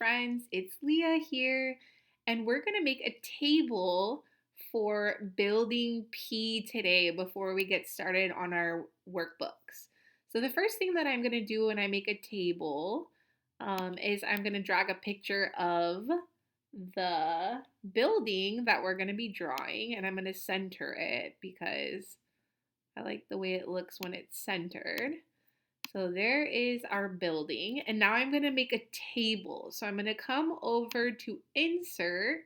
friends, it's Leah here, and we're going to make a table for building P today before we get started on our workbooks. So the first thing that I'm going to do when I make a table is I'm going to drag a picture of the building that we're going to be drawing, and I'm going to center it because I like the way it looks when it's centered. So there is our building, and now I'm going to make a table. So I'm going to come over to insert,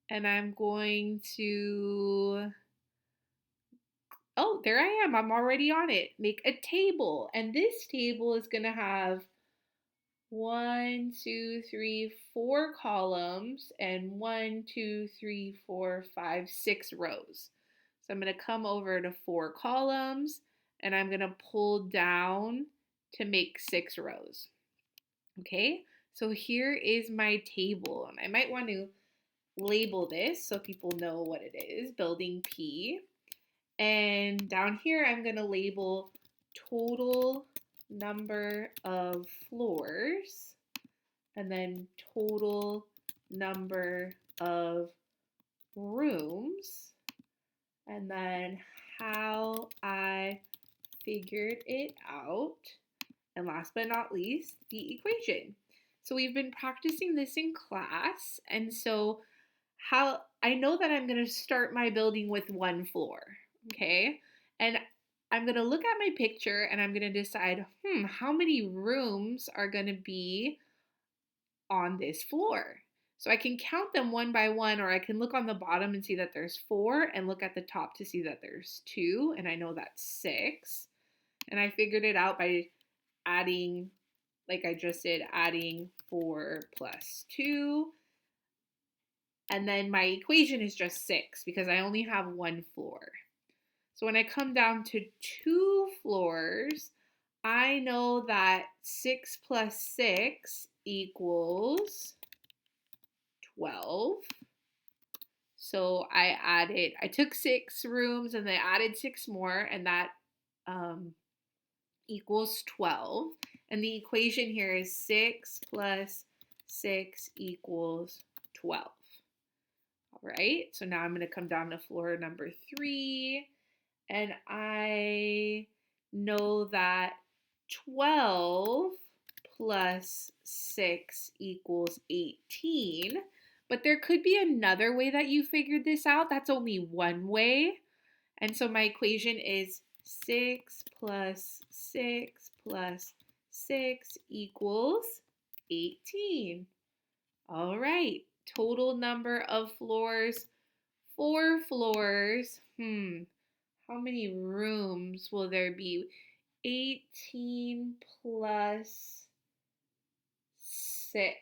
and I'm going to, oh, there I am. I'm already on it. Make a table. And this table is going to have 4 columns and 6 rows. So I'm going to come over to 4 columns and I'm going to pull down to make 6 rows. Okay, so here is my table, and I might want to label this so people know what it is, building P. And down here, I'm going to label total number of floors and then total number of rooms and then how I figured it out. And last but not least, the equation. So we've been practicing this in class, and so how I know that I'm going to start my building with 1 floor, okay? And I'm going to look at my picture and I'm going to decide, how many rooms are going to be on this floor? So I can count them one by one, or I can look on the bottom and see that there's 4 and look at the top to see that there's 2, and I know that's 6. And I figured it out by adding, like I just did, adding 4 plus 2. And then my equation is just 6 because I only have 1 floor. So when I come down to 2 floors, I know that 6 plus 6 equals 12. So I took 6 rooms and then added 6 more, and that equals 12. And the equation here is 6 plus 6 equals 12. All right, so now I'm going to come down to floor number 3, and I know that 12 plus 6 equals 18. But there could be another way that you figured this out. That's only one way. And so my equation is 6 plus 6 plus 6 equals 18. All right, total number of floors, 4 floors. How many rooms will there be? 18 plus 6.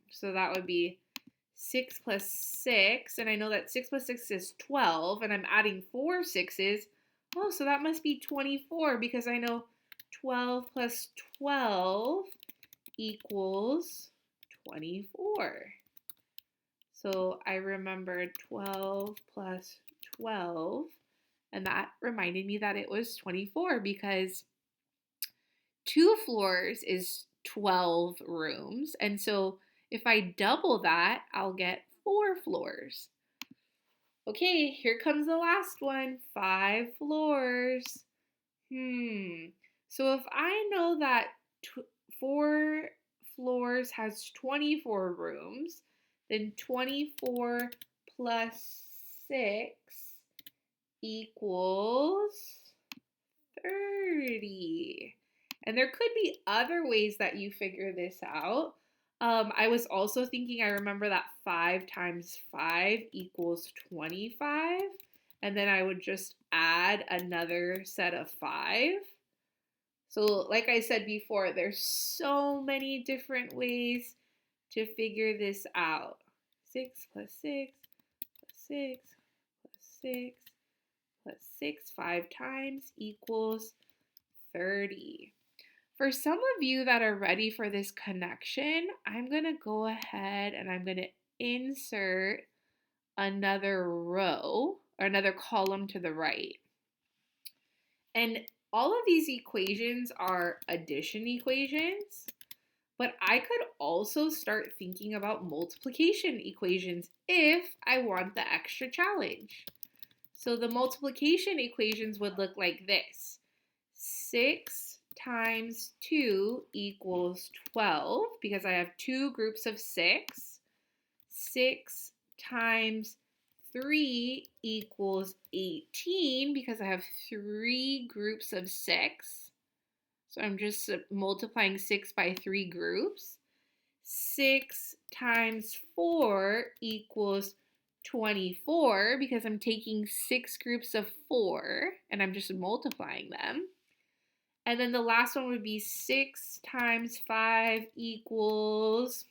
So that would be 6 plus 6, and I know that 6 plus 6 is 12, and I'm adding 4 sixes. Oh, so that must be 24 because I know 12 plus 12 equals 24. So I remember 12 plus 12, and that reminded me that it was 24 because 2 floors is 12 rooms. And so if I double that, I'll get 4 floors. Okay, here comes the last one, 5 floors. So if I know that 4 floors has 24 rooms, then 24 plus 6 equals 30. And there could be other ways that you figure this out. I was also thinking, I remember that 5 times 5 equals 25. And then I would just add another set of 5. So like I said before, there's so many different ways to figure this out. 6 plus 6 plus 6 plus 6 plus 6 5 times equals 30. For some of you that are ready for this connection, I'm going to go ahead and I'm going to insert another row or another column to the right. And all of these equations are addition equations. But I could also start thinking about multiplication equations if I want the extra challenge. So the multiplication equations would look like this. 6 times 2 equals 12 because I have two groups of 6. 6 times 3 equals 18 because I have three groups of 6. So I'm just multiplying 6 by 3 groups. 6 times 4 equals 24 because I'm taking 6 groups of 4 and I'm just multiplying them. And then the last one would be 6 times 5 equals,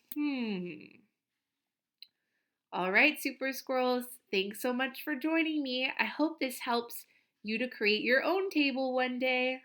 All right, Super Squirrels, thanks so much for joining me. I hope this helps you to create your own table one day.